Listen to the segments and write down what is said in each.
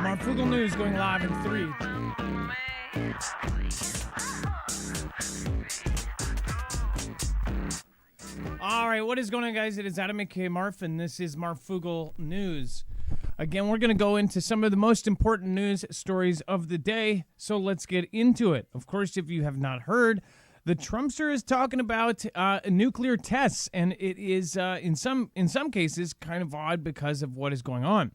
Marfoogle News going live in 3. All right, what is going on, guys? It is Adam McKay Marf, and this is Marfoogle News. Again, we're going to go into some of the most important news stories of the day, so let's get into it. Of course, if you have not heard, the Trumpster is talking about nuclear tests, and it is, in some cases, kind of odd because of what is going on.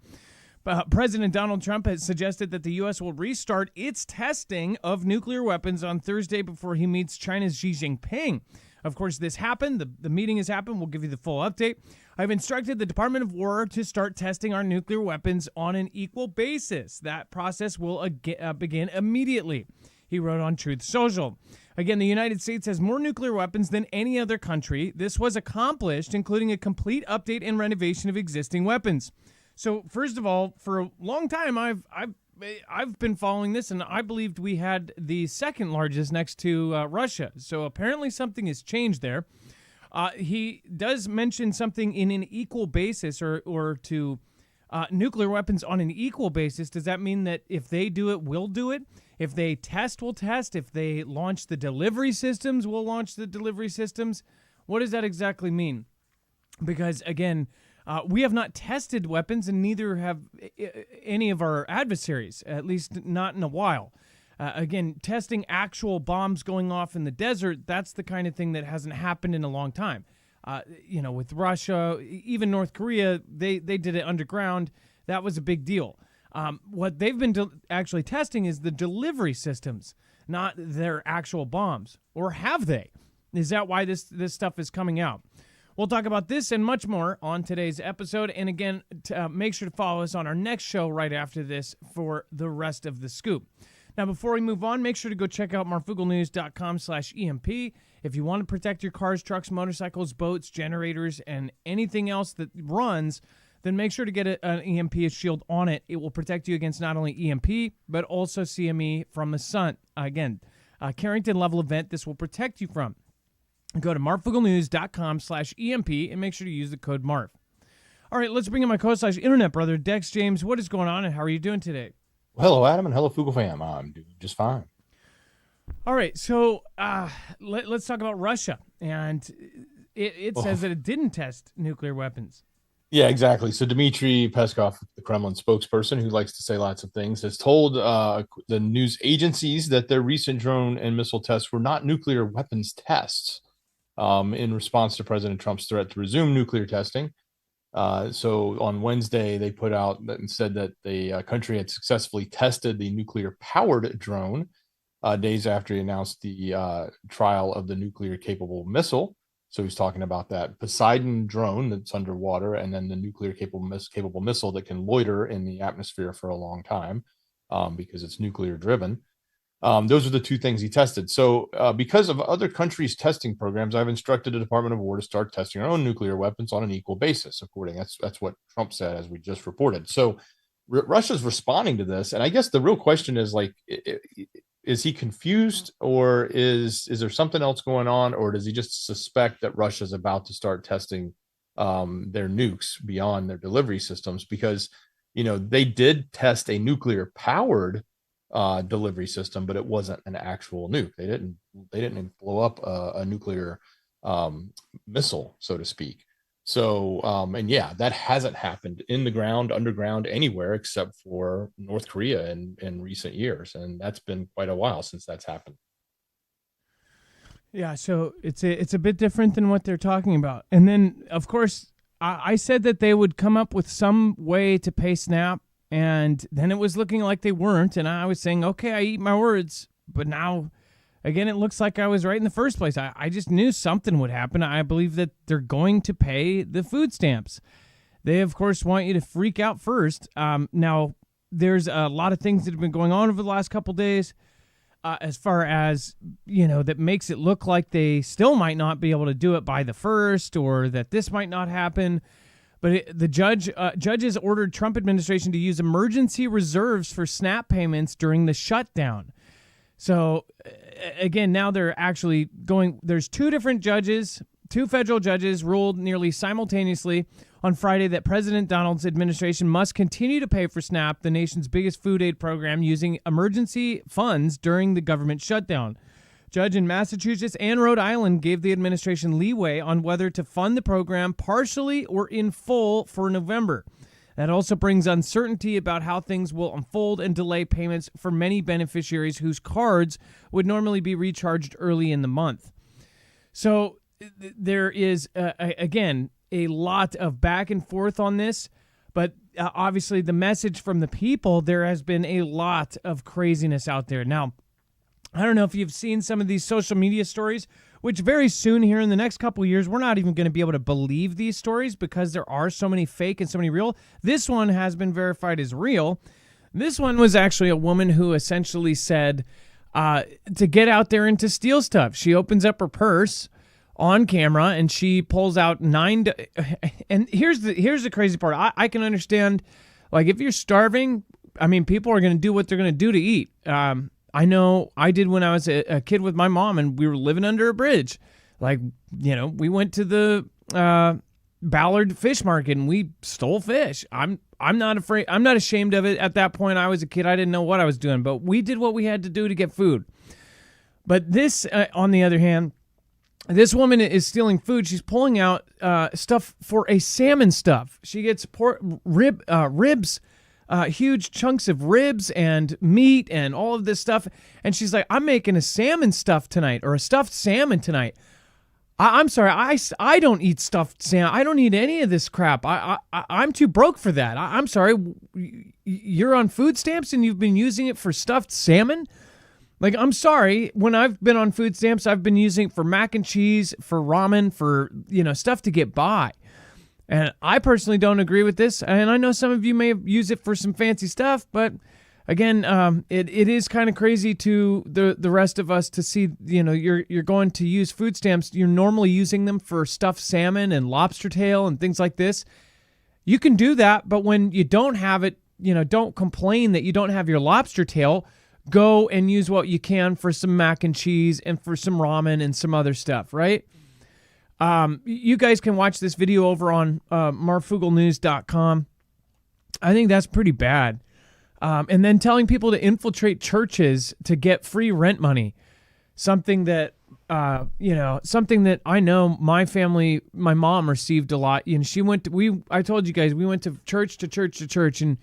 President Donald Trump has suggested that the U.S. will restart its testing of nuclear weapons on Thursday before he meets China's Xi Jinping. Of course, this happened. The meeting has happened. We'll give you the full update. I've instructed the Department of War to start testing our nuclear weapons on an equal basis. That process will begin immediately, he wrote on Truth Social. Again, the United States has more nuclear weapons than any other country. This was accomplished, including a complete update and renovation of existing weapons. So, first of all, for a long time, I've been following this, and I believed we had the second largest next to Russia. So apparently something has changed there. He does mention something in an equal basis, or to nuclear weapons on an equal basis. Does that mean that if they do it, we'll do it? If they test, we'll test. If they launch the delivery systems, we'll launch the delivery systems. What does that exactly mean? Because, again, we have not tested weapons, and neither have any of our adversaries, at least not in a while. Again, testing actual bombs going off in the desert, that's the kind of thing that hasn't happened in a long time. With Russia, even North Korea, they did it underground. That was a big deal. What they've been actually testing is the delivery systems, not their actual bombs. Or have they? Is that why this stuff is coming out? We'll talk about this and much more on today's episode. And again, make sure to follow us on our next show right after this for the rest of the scoop. Now, before we move on, make sure to go check out marfooglenews.com/EMP. If you want to protect your cars, trucks, motorcycles, boats, generators, and anything else that runs, then make sure to get an EMP shield on it. It will protect you against not only EMP, but also CME from the sun. Again, Carrington level event this will protect you from. Go to marfooglenews.com/EMP and make sure to use the code MARF. All right, let's bring in my co-internet brother, Dex James. What is going on, and how are you doing today? Well, hello, Adam, and hello, Foogle fam. I'm doing just fine. All right, so let's talk about Russia. And it says that it didn't test nuclear weapons. Yeah, exactly. So Dmitry Peskov, the Kremlin spokesperson who likes to say lots of things, has told the news agencies that their recent drone and missile tests were not nuclear weapons tests. In response to President Trump's threat to resume nuclear testing. So on Wednesday, they put out and said that the country had successfully tested the nuclear-powered drone days after he announced the trial of the nuclear-capable missile. So he's talking about that Poseidon drone that's underwater, and then the nuclear-capable missile that can loiter in the atmosphere for a long time because it's nuclear-driven. Those are the two things he tested. So because of other countries' testing programs, I've instructed the Department of War to start testing our own nuclear weapons on an equal basis. That's what Trump said, as we just reported. So Russia's responding to this. And I guess the real question is, like, is he confused, or is there something else going on, or does he just suspect that Russia's about to start testing their nukes beyond their delivery systems? Because, they did test a nuclear-powered delivery system, but it wasn't an actual nuke. They didn't blow up a nuclear missile, so to speak. So that hasn't happened in the ground, underground, anywhere except for North Korea in recent years, and that's been quite a while since that's happened. Yeah, so it's a bit different than what they're talking about. And then, of course, I said that they would come up with some way to pay Snap. And then it was looking like they weren't, and I was saying, okay, I eat my words. But now, again, it looks like I was right in the first place. I just knew something would happen. I believe that they're going to pay the food stamps. They, of course, want you to freak out first. Now, there's a lot of things that have been going on over the last couple days as far as, that makes it look like they still might not be able to do it by the 1st, or that this might not happen. But the judges ordered Trump administration to use emergency reserves for SNAP payments during the shutdown. So, again, now they're actually going. There's two different judges, two federal judges ruled nearly simultaneously. on Friday that President Donald's administration must continue to pay for SNAP, the nation's biggest food aid program, using emergency funds during the government shutdown. Judge in Massachusetts and Rhode Island gave the administration leeway on whether to fund the program partially or in full for November. That also brings uncertainty about how things will unfold and delay payments for many beneficiaries whose cards would normally be recharged early in the month. So there is, again, a lot of back and forth on this, but obviously the message from the people, there has been a lot of craziness out there. Now, I don't know if you've seen some of these social media stories, which very soon here in the next couple of years, we're not even going to be able to believe these stories because there are so many fake and so many real. This one has been verified as real. This one was actually a woman who essentially said to get out there and to steal stuff. She opens up her purse on camera and she pulls out and here's the crazy part. I can understand, like, if you're starving, I mean, people are going to do what they're going to do to eat. I know I did when I was a kid with my mom and we were living under a bridge. Like, you know, we went to the Ballard Fish Market and we stole fish. I'm not afraid. I'm not ashamed of it. At that point, I was a kid. I didn't know what I was doing, but we did what we had to do to get food. But this, on the other hand, this woman is stealing food. She's pulling out stuff for a salmon stuff. She gets ribs. Huge chunks of ribs and meat and all of this stuff. And she's like, I'm making a salmon stuff tonight, or a stuffed salmon tonight. I'm sorry, I don't eat stuffed salmon. I don't eat any of this crap. I'm too broke for that. I'm sorry, you're on food stamps and you've been using it for stuffed salmon? Like, I'm sorry, when I've been on food stamps, I've been using it for mac and cheese, for ramen, for, you know, stuff to get by. And I personally don't agree with this. And I know some of you may use it for some fancy stuff, but again, it is kind of crazy to the rest of us to see, you know, you're going to use food stamps. You're normally using them for stuffed salmon and lobster tail and things like this. You can do that, but when you don't have it, you know, don't complain that you don't have your lobster tail. Go and use what you can for some mac and cheese and for some ramen and some other stuff, right? You guys can watch this video over on marfooglenews.com. I think that's pretty bad. And then telling people to infiltrate churches to get free rent money. Something that, something that I know my family, my mom received a lot. You know, I told you guys, we went to church, and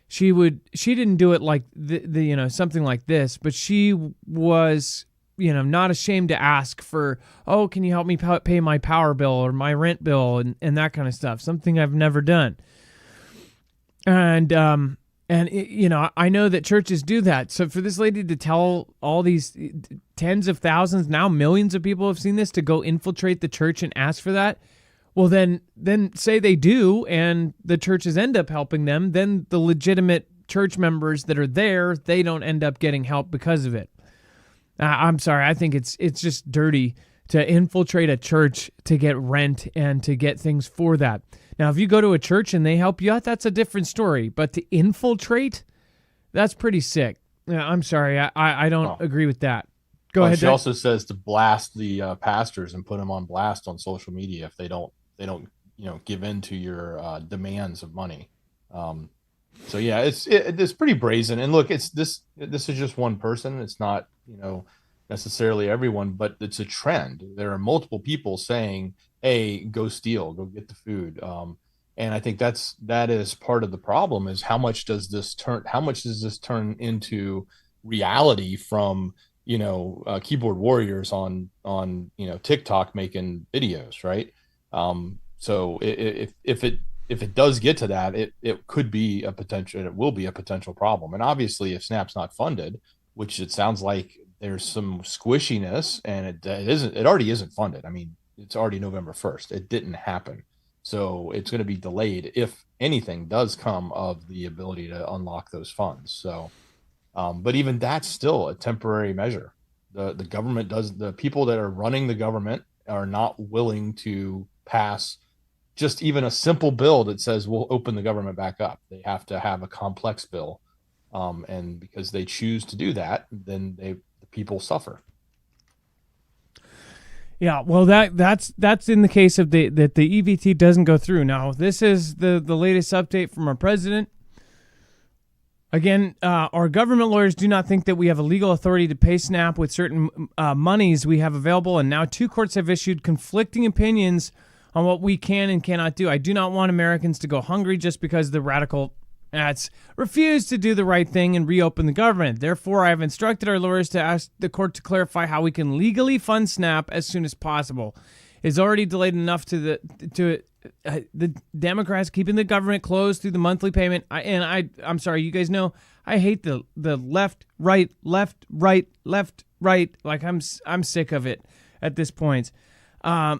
she didn't do it like something like this, but she was, you know, not ashamed to ask for, oh, can you help me pay my power bill or my rent bill and that kind of stuff. Something I've never done. And I know that churches do that. So for this lady to tell all these tens of thousands, now millions of people have seen this, to go infiltrate the church and ask for that, well, then say they do and the churches end up helping them, then the legitimate church members that are there, they don't end up getting help because of it. I'm sorry. I think it's just dirty to infiltrate a church to get rent and to get things for that. Now, if you go to a church and they help you out, that's a different story. But to infiltrate, that's pretty sick. I'm sorry. I don't agree with that. Go ahead. She also says to blast the pastors and put them on blast on social media if they don't give in to your demands of money. So yeah, it's pretty brazen. And look, this is just one person. It's not, necessarily everyone, but it's a trend. There are multiple people saying, hey, go steal, go get the food. And I think that is part of the problem, is how much does this turn into reality from, keyboard warriors on TikTok making videos, right? So if it does get to that, it could be a potential, and it will be a potential problem. And obviously, if SNAP's not funded, which it sounds like there's some squishiness, and it already isn't funded. I mean, it's already November 1st. It didn't happen. So it's going to be delayed if anything does come of the ability to unlock those funds. So, but even that's still a temporary measure. The government the people that are running the government are not willing to pass just even a simple bill that says we'll open the government back up. They have to have a complex bill. And because they choose to do that, then the people suffer. Yeah, well, that's in the case of that the EVT doesn't go through. Now, this is the latest update from our president. Again, our government lawyers do not think that we have a legal authority to pay SNAP with certain monies we have available, and now 2 courts have issued conflicting opinions on what we can and cannot do. I do not want Americans to go hungry just because the radical refuse to do the right thing and reopen the government. Therefore, I have instructed our lawyers to ask the court to clarify how we can legally fund SNAP as soon as possible. It's already delayed enough to the Democrats keeping the government closed through the monthly payment. I'm sorry, you guys know I hate the left, right. Like I'm sick of it at this point.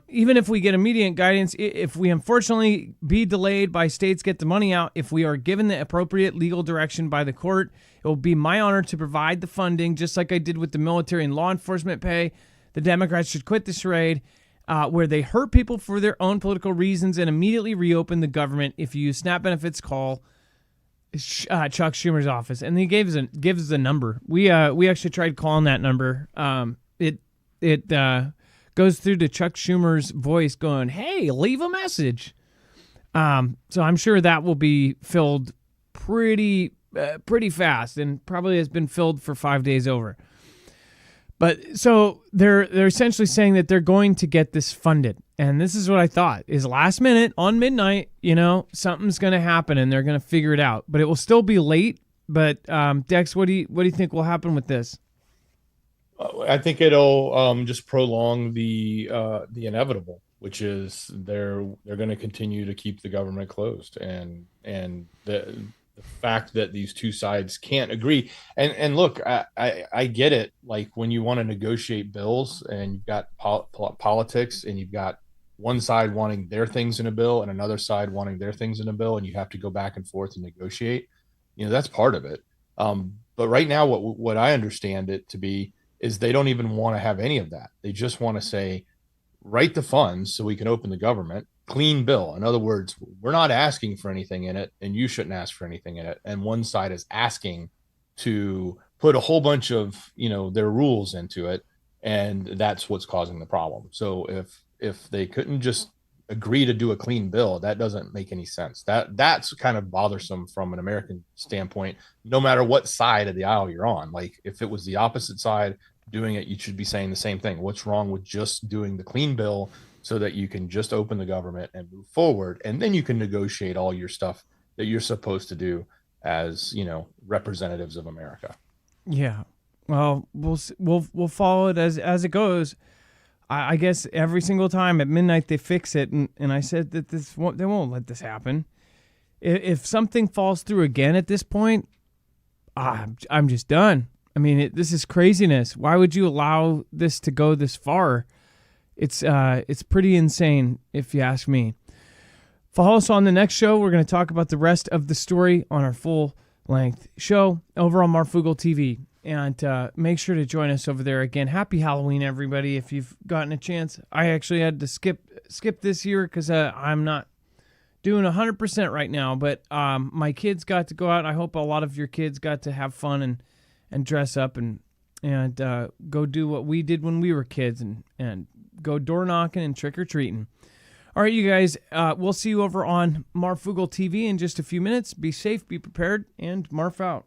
Even if we get immediate guidance, if we unfortunately be delayed by states get the money out, if we are given the appropriate legal direction by the court, it will be my honor to provide the funding, just like I did with the military and law enforcement pay. The Democrats should quit the charade where they hurt people for their own political reasons and immediately reopen the government. If you use SNAP benefits, call Chuck Schumer's office. And he gives us a number. We actually tried calling that number. It goes through to Chuck Schumer's voice going, "Hey, leave a message." So I'm sure that will be filled pretty fast, and probably has been filled for 5 days over. But so they're essentially saying that they're going to get this funded. And this is what I thought is last minute on midnight, something's going to happen and they're going to figure it out, but it will still be late. But Dex, what do you think will happen with this? I think it'll just prolong the inevitable, which is they're going to continue to keep the government closed, and the fact that these two sides can't agree. And look, I get it. Like when you want to negotiate bills and you've got politics and you've got one side wanting their things in a bill and another side wanting their things in a bill, and you have to go back and forth and negotiate, that's part of it. But right now, what I understand it to be is they don't even want to have any of that. They just want to say, write the funds so we can open the government, clean bill. In other words, we're not asking for anything in it, and you shouldn't ask for anything in it. And one side is asking to put a whole bunch of, their rules into it, and that's what's causing the problem. So if they couldn't just agree to do a clean bill, that doesn't make any sense. That's kind of bothersome from an American standpoint, no matter what side of the aisle you're on. Like if it was the opposite side doing it, you should be saying the same thing. What's wrong with just doing the clean bill so that you can just open the government and move forward, and then you can negotiate all your stuff that you're supposed to do as representatives of America. Yeah, well, we'll follow it as it goes. I guess every single time at midnight they fix it, and I said that they won't let this happen. If something falls through again at this point, I'm just done. I mean, this is craziness. Why would you allow this to go this far? It's pretty insane, if you ask me. Follow us on the next show. We're going to talk about the rest of the story on our full-length show over on Marfoogle TV. And make sure to join us over there. Again, happy Halloween, everybody, if you've gotten a chance. I actually had to skip this year because I'm not doing 100% right now. But my kids got to go out. I hope a lot of your kids got to have fun and dress up and go do what we did when we were kids and go door knocking and trick-or-treating. All right, you guys, we'll see you over on Marfoogle TV in just a few minutes. Be safe, be prepared, and Marf out.